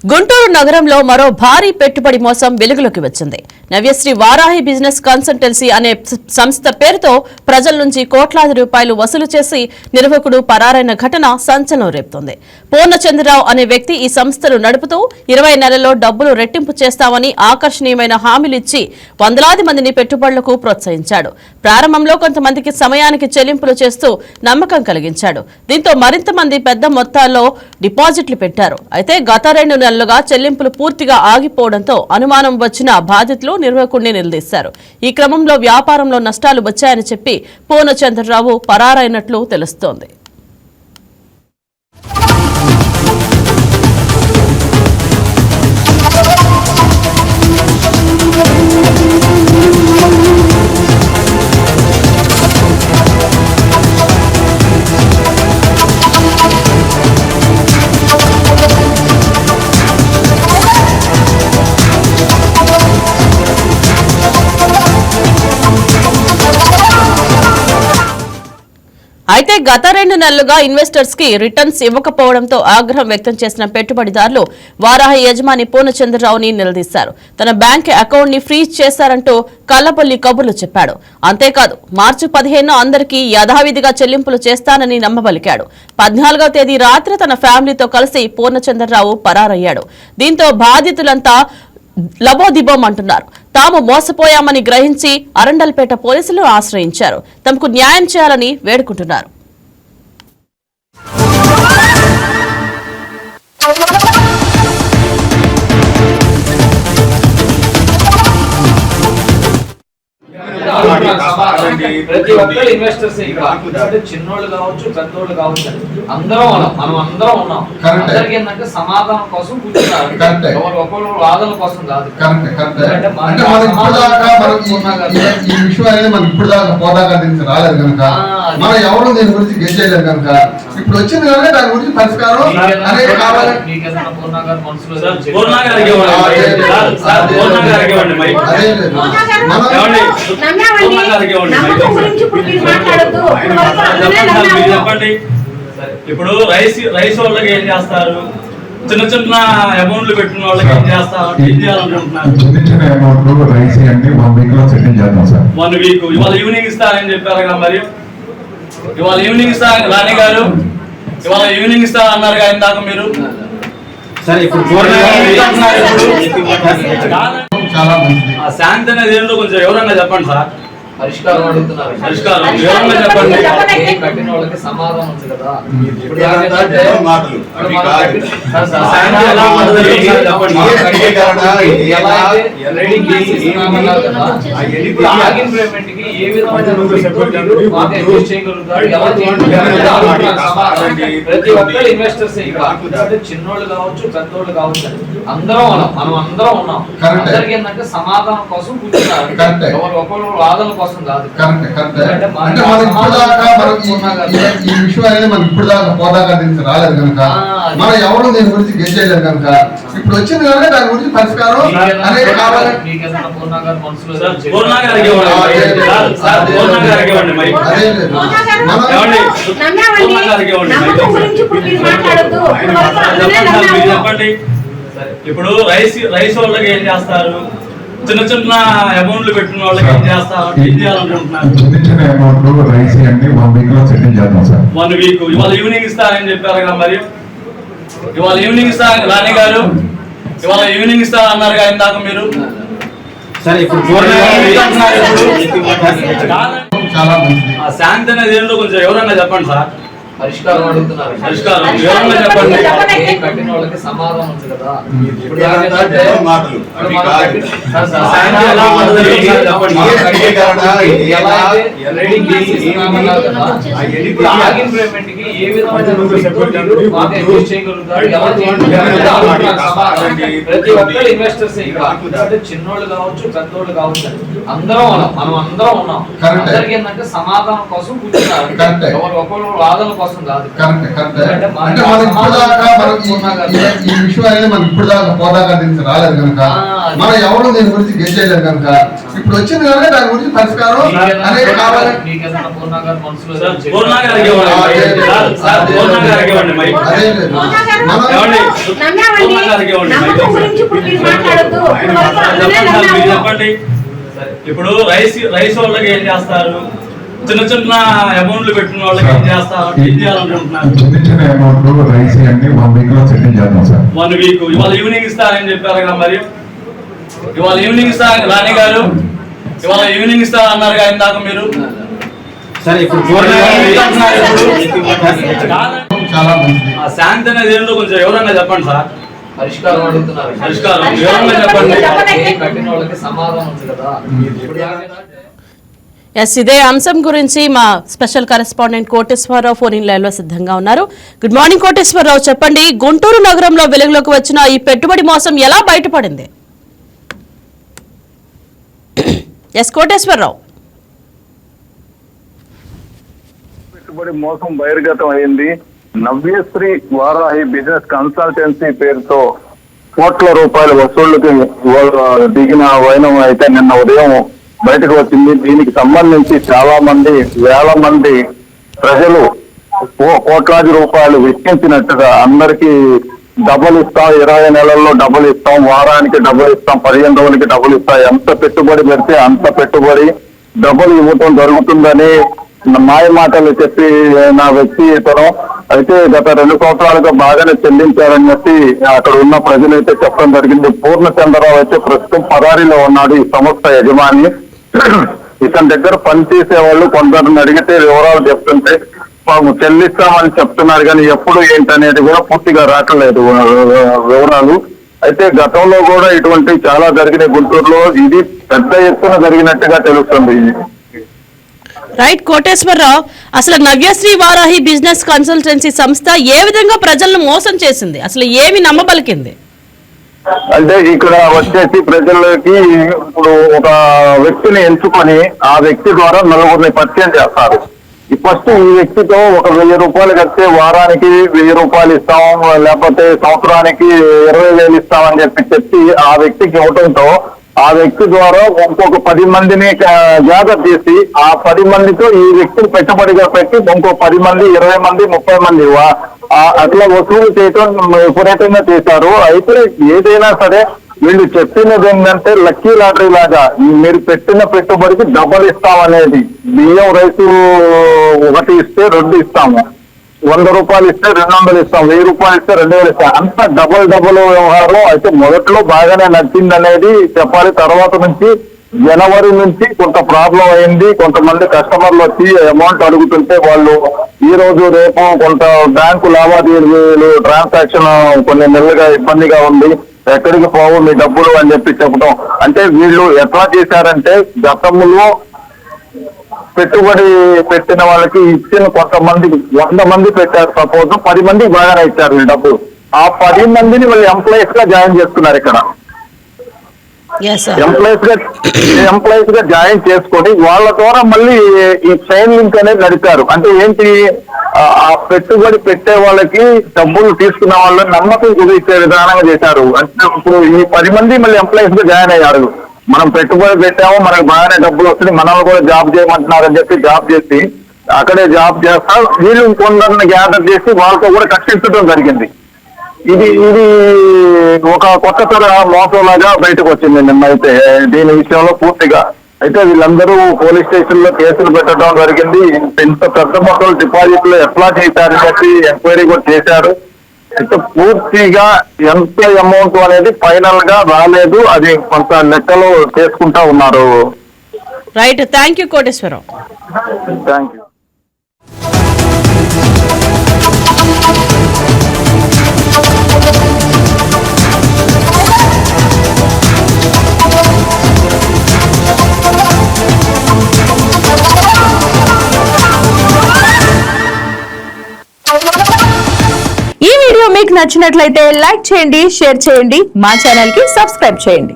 గుంటూరు నగరంలో మరో భారీ పెట్టుబడి మోసం వెలుగులోకి వచ్చింది. నవ్యశ్రీ వారాహి బిజినెస్ కన్సల్టెన్సీ అనే సంస్థ పేరుతో ప్రజల నుంచి కోట్లాది రూపాయలు వసూలు చేసి నిర్వాహకుడు పరారైన ఘటన సంచలనం రేపుతోంది. పూర్ణచంద్రరావు అనే వ్యక్తి ఈ సంస్థను నడుపుతూ 20 నెలల్లో డబ్బులు రెట్టింపు చేస్తామని ఆకర్షణీయమైన హామీలిచ్చి వందలాది మందిని పెట్టుబడులకు ప్రోత్సహించాడు. ప్రారంభంలో కొంతమందికి సమయానికి చెల్లింపులు చేస్తూ నమ్మకం కలిగించాడు. దీంతో మరింత మంది పెద్ద మొత్తాల్లో డిపాజిట్లు పెట్టారు. అయితే గత 2 నెలలుగా చెల్లింపులు పూర్తిగా ఆగిపోవడంతో అనుమానం వచ్చిన బాధితులు నిర్వాహకుడిని నిలదీశారు. ఈ క్రమంలో వ్యాపారంలో నష్టాలు వచ్చాయని చెప్పి పూర్ణచంద్రరావు పరారైనట్లు తెలుస్తోంది. అయితే గత 2 నెలలుగా ఇన్వెస్టర్స్ కి రిటర్న్స్ ఇవ్వకపోవడంతో ఆగ్రహం వ్యక్తం చేసిన పెట్టుబడిదారులు వారాహి యజమాని పూర్ణచంద్రరావుని నిలదీశారు. తన బ్యాంక్ అకౌంట్ ని ఫ్రీజ్ చేశారంటూ కల్లపల్లి కబుర్లు చెప్పాడు. అంతేకాదు మార్చి 15న అందరికీ యథావిధిగా చెల్లింపులు చేస్తానని నమ్మబలికాడు. 14వ తేదీ రాత్రి తన ఫ్యామిలీతో కలిసి పూర్ణచంద్రరావు పరారయ్యాడు. దీంతో బాధితులంతా లబోదిబోం అంటున్నారు. తాము మోసపోయామని గ్రహించి అరండల్పేట పోలీసులు ఆశ్రయించారు. తమకు న్యాయం చేయాలని వేడుకుంటున్నారు. ప్రతి ఒక్కరు ఇన్వెస్టర్స్ చిన్నోళ్ళు కావచ్చు పెద్దోళ్ళు కావచ్చు అందరం ఉన్నాం. అందరికి ఏంటంటే సమాధానం కోసం కూర్చున్నారు. ఒకరు వాదన కోసం కాదు. ఈ విషయం అనేది మనకి ఇప్పుడు దాకా పోదాకా తెలిసి రాలేదు కనుక మనం ఎవరు దీని గురించి గెస్ చేయలేదు కనుక ఇప్పుడు వచ్చింది కనుక దాని గురించి పరిష్కారం అనేది కావాలి. చెప్పండి. ఇప్పుడు రైస్ వాళ్ళకి ఏం చేస్తారు? చిన్న చిన్న అమౌంట్లు పెట్టిన వాళ్ళకి ఏం చేస్తారు? ఏం చేయాలనుకుంటున్నారు? చిన్న అమౌంట్ రైస్ అంటే 1 వీక్ లో సెటిల్ చేద్దాం సార్. 1 వీక్ ఇవాళ ఈవినింగ్ ఇస్తారని చెప్పారు కదా. మరి ఇవాళ ఈవినింగ్ ఇస్తా రాణి గారు, ఇవాళ ఈవినింగ్ ఇస్తా అన్నారు కదా ఇందాక మీరు. సరే ఇప్పుడు చాలా మంచిది. శాంతి అనేది ఏంటో కొంచెం ఎవరన్నా చెప్పండి సార్. పరిష్కారం అడుగుతున్నారు. పరిష్కారం ఎవరన్నా చెప్పండి. కట్టిన వాళ్ళకి సమాధానం ఉంది కదా. ప్రతి ఒక్కరు ఇన్వెస్టర్స్ చిన్నోళ్ళు కావచ్చు పెద్దోళ్ళు కావచ్చు అందరం ఉన్నాం. అందరికి ఏంటంటే సమాధానం కోసం కూర్చున్నారు. ఒకరు వాదన కోసం కాదు. ఈ విషయం అనేది మనకి ఇప్పుడు దాకా పోదాకా తెలిసి రాలేదు కనుక మనం ఎవరు దీని గురించి గెస్ చేయలేదు కనుక ఇప్పుడు వచ్చింది కనుక దాని గురించి పరిష్కారం అనేది కావాలి. చెప్పండి. ఇప్పుడు రైస్ వాళ్ళకి ఏం చేస్తారు? చిన్న చిన్న అమౌంట్లు పెట్టిన వాళ్ళకి ఏం చేస్తారు? ఏం చేయాలనుకుంటున్నారు? చిన్న అమౌంట్ రైస్ అంటే 1 వీక్ లో సెటిల్ చేద్దాం సార్. 1 వీక్ ఇవాళ ఈవినింగ్ ఇస్తారని చెప్పారు కదా. మరి ఇవాళ ఈవినింగ్ ఇస్తా రాణి గారు, ఇవాళ ఈవినింగ్ ఇస్తా అన్నారు కదా ఇందాక మీరు. సరే ఇప్పుడు చాలా మంచిది. శాంతి అనేది ఏంటో కొంచెం ఎవరన్నా చెప్పండి సార్. పరిష్కారం అడుగుతున్నారు. పరిష్కారం ఎవరన్నా చెప్పండి. కట్టిన వాళ్ళకి సమాధానం ఉంది కదా. ప్రతి ఒక్కరు ఇన్వెస్టర్స్ చిన్నోళ్ళు కావచ్చు పెద్దోళ్ళు కావచ్చు అందరం ఉన్నాం. అందరికి ఏంటంటే సమాధానం కోసం కూర్చున్నారు. ఒకరు వాదన కోసం కోసం కాదు. కరెక్ట్. ఎందుకంటే అంటే మనం ఇప్పుడు దాకా మనం ఈ విషయం అనేది మనం ఇప్పుడు దాకా పోదాకా దీనికి రాలేదు కనుక మనం ఎవరు దీని గురించి గెస్ చేయలేదు కనుక ఇప్పుడు వచ్చింది కనుక దాని గురించి పరిష్కారం అనేది కావాలి. మీకేదైనా పూర్ణ గారు మనసులో పూర్ణ గారికి ఇవ్వండి. పూర్ణ గారికి ఇవ్వండి మైక్. అదే లేదు. మనం పూర్ణ గారికి ఇవ్వండి మైక్. చెప్పండి. ఇప్పుడు రైస్ వాళ్ళకి ఏం చేస్తారు, చిన్న చిన్న అమౌంట్లు పెట్టిన వాళ్ళకి ఏం చేస్తారు, ఏం చేయాలనుకుంటున్నారు? చిన్న అమౌంట్ రైస్ అన్ని 1 వీక్ లో సెటిల్ చేద్దాం సార్. 1 వీక్. ఇవాళ ఈవినింగ్ ఇస్తారని చెప్పారు కదా, మరి ఇవాళ ఈవినింగ్ ఇస్తా రాణి గారు, ఇవాళ ఈవినింగ్ ఇస్తా అన్నారు కదా ఇందాక మీరు. సరే ఇప్పుడు చాలా మంచిది. ఆ శాంతి అనేది ఏంటో కొంచెం ఎవరన్నా చెప్పండి సార్. పరిష్కారం అడుగుతున్నారు. పరిష్కారం ఎవరన్నా చెప్పండి. కట్టిన వాళ్ళకి సమాధానం ఉంది కదా. ఎస్, ఇదే అంశం గురించి మా special correspondent Koteswararao phone in live లో సిద్ధంగా ఉన్నారు. గుడ్ మార్నింగ్ కోటేశ్వరరావు, చెప్పండి, గుంటూరు నగరంలో వెలుగులోకి వచ్చిన ఈ పెట్టుబడి మోసం ఎలా బయటపడింది? ఎస్ కోటేశ్వరరావు. పెట్టుబడి మోసం బహిర్గతం అయింది. నవ్యశ్రీ వారాహి బిజినెస్ కన్సల్టెన్సీ పేరుతో కోట్ల రూపాయల వసూళ్లకి దిగిన వైనం అయితే నిన్న ఉదయం బయటకు వచ్చింది. దీనికి సంబంధించి చాలా మంది, వేల మంది ప్రజలు కోట్లాది రూపాయలు వెచ్చించినట్టుగా అందరికీ డబ్బులు ఇస్తాం, 20 నెలల్లో డబ్బులు ఇస్తాం, వారానికి డబ్బులు ఇస్తాం, 15 రోజులకి డబ్బులు ఇస్తాం, ఎంత పెట్టుబడి పెడితే అంత పెట్టుబడి డబ్బులు ఇవ్వటం జరుగుతుందని మాయ మాటలు చెప్పి నా వ్యక్తితనం అయితే గత 2 సంవత్సరాలుగా బాగానే చెల్లించారని చెప్పి అక్కడ ఉన్న ప్రజలైతే చెప్పడం జరిగింది. పూర్ణచంద్రరావు అయితే ప్రస్తుతం పరారీలో ఉన్నాడు, ఈ సంస్థ యజమాని. ఇతని దగ్గర పనిచేసే వాళ్ళు కొందరిని అడిగితే వివరాలు చెప్తుంటే చెల్లిస్తామని చెప్తున్నారు, కానీ ఎప్పుడు ఏంటనేది కూడా పూర్తిగా రావట్లేదు వివరాలు. అయితే గతంలో కూడా ఇటువంటి చాలా జరిగినాయి గుంటూరులో, ఇది పెద్ద ఎత్తున జరిగినట్టుగా తెలుస్తుంది. రైట్ కోటేశ్వరరావు, అసలు నవ్యశ్రీ వారాహి బిజినెస్ కన్సల్టెన్సీ సంస్థ ఏ విధంగా ప్రజలను మోసం చేసింది, అసలు ఏమి నమ్మబలికింది? అంటే ఇక్కడ వచ్చేసి ప్రజలకి ఇప్పుడు ఒక వ్యక్తిని ఎంచుకొని ఆ వ్యక్తి ద్వారా నలుగురిని పరిచయం చేస్తారు. ఫస్ట్ ఈ వ్యక్తితో ఒక 1000 రూపాయలు కడితే వారానికి 1000 రూపాయలు ఇస్తాం, లేకపోతే సంవత్సరానికి 20,000 ఇస్తామని చెప్పి ఆ వ్యక్తికి ఇవ్వడంతో ఆ వ్యక్తి ద్వారా ఇంకొక 10 మందిని గ్యాదర్ చేసి ఆ 10 మందితో ఈ వ్యక్తిని పెట్టుబడిగా పెట్టి ఇంకో 10 మంది, 20 మంది, 30 మంది అట్లా వసూలు చేయటం విపరీతంగా చేశారు. అయితే ఏదైనా సరే వీళ్ళు చెప్పినది ఏంటంటే లక్కీ లాటరీ లాగా మీరు పెట్టిన పెట్టుబడికి డబ్బులు ఇస్తామనేది. బియ్యం రైసు 1 ఇస్తే 2 ఇస్తాము, 100 రూపాయలు ఇస్తే 200 ఇస్తాం, 1000 రూపాయలు ఇస్తే 2000 ఇస్తాం, అంత డబుల్ వ్యవహారం. అయితే మొదట్లో బాగానే నచ్చింది అనేది చెప్పాలి. తర్వాత నుంచి జనవరి నుంచి కొంత ప్రాబ్లం అయింది. కొంతమంది కస్టమర్లు వచ్చి అమౌంట్ అడుగుతుంటే వాళ్ళు ఈ రోజు రేపు కొంత బ్యాంకు లావాదేవీలు ట్రాన్సాక్షన్ కొన్ని నెలలుగా ఇబ్బందిగా ఉంది, ఎక్కడికి పోవు మీ డబ్బులు అని చెప్పడం. అంటే వీళ్ళు ఎట్లా చేశారంటే గతంలో పెట్టుబడి పెట్టిన వాళ్ళకి ఇచ్చిన కొంతమంది 100 మంది పెట్టారు, సపోజ్ 10 మందికి బాగానే ఇచ్చారు ఈ డబ్బు. ఆ 10 మందిని వాళ్ళు ఎంప్లాయీస్ గా జాయిన్ చేస్తున్నారు. ఇక్కడ ఎంప్లాయీస్ గా జాయిన్ చేసుకొని వాళ్ళ ద్వారా మళ్ళీ ఈ చైన్ లింక్ అనేది నడిపారు. అంటే ఏంటి, ఆ పెట్టుబడి పెట్టే వాళ్ళకి డబ్బులు తీసుకున్న వాళ్ళని నమ్మకం కుదిర్చే విధానంగా చేశారు. అంటే ఇప్పుడు ఈ 10 మంది మళ్ళీ ఎంప్లాయీస్ గా జాయిన్ అయ్యారు. మనం పెట్టుబడి పెట్టాము, మనకు బాగానే డబ్బులు వస్తుంది, మనల్ని కూడా జాబ్ చేయమంటున్నారని చెప్పి జాబ్ చేసి అక్కడే జాబ్ చేస్తా వీళ్ళు కొందరిని గ్యాదర్ చేసి వాళ్ళతో కూడా కట్టించడం జరిగింది. ఇది ఒక కొత్త తరహా మోసంలాగా బయటకు వచ్చింది నిన్నైతే దీని విషయంలో పూర్తిగా. అయితే వీళ్ళందరూ పోలీస్ స్టేషన్ లో కేసులు పెట్టడం జరిగింది. ఇంత పెద్ద మొత్తం డిపాజిట్లు ఎట్లా చేశారని చెప్పి ఎంక్వైరీ కూడా చేశారు. అయితే పూర్తిగా ఎంత అమౌంట్ అనేది ఫైనల్ గా రాలేదు, అది కొంత లెక్కలు చేసుకుంటా ఉన్నారు. Right, thank you Koteswararao. Thank you. ఈ వీడియో మీకు నచ్చినట్లయితే లైక్ చేయండి, షేర్ చేయండి, మా ఛానల్ కి సబ్స్క్రైబ్ చేయండి.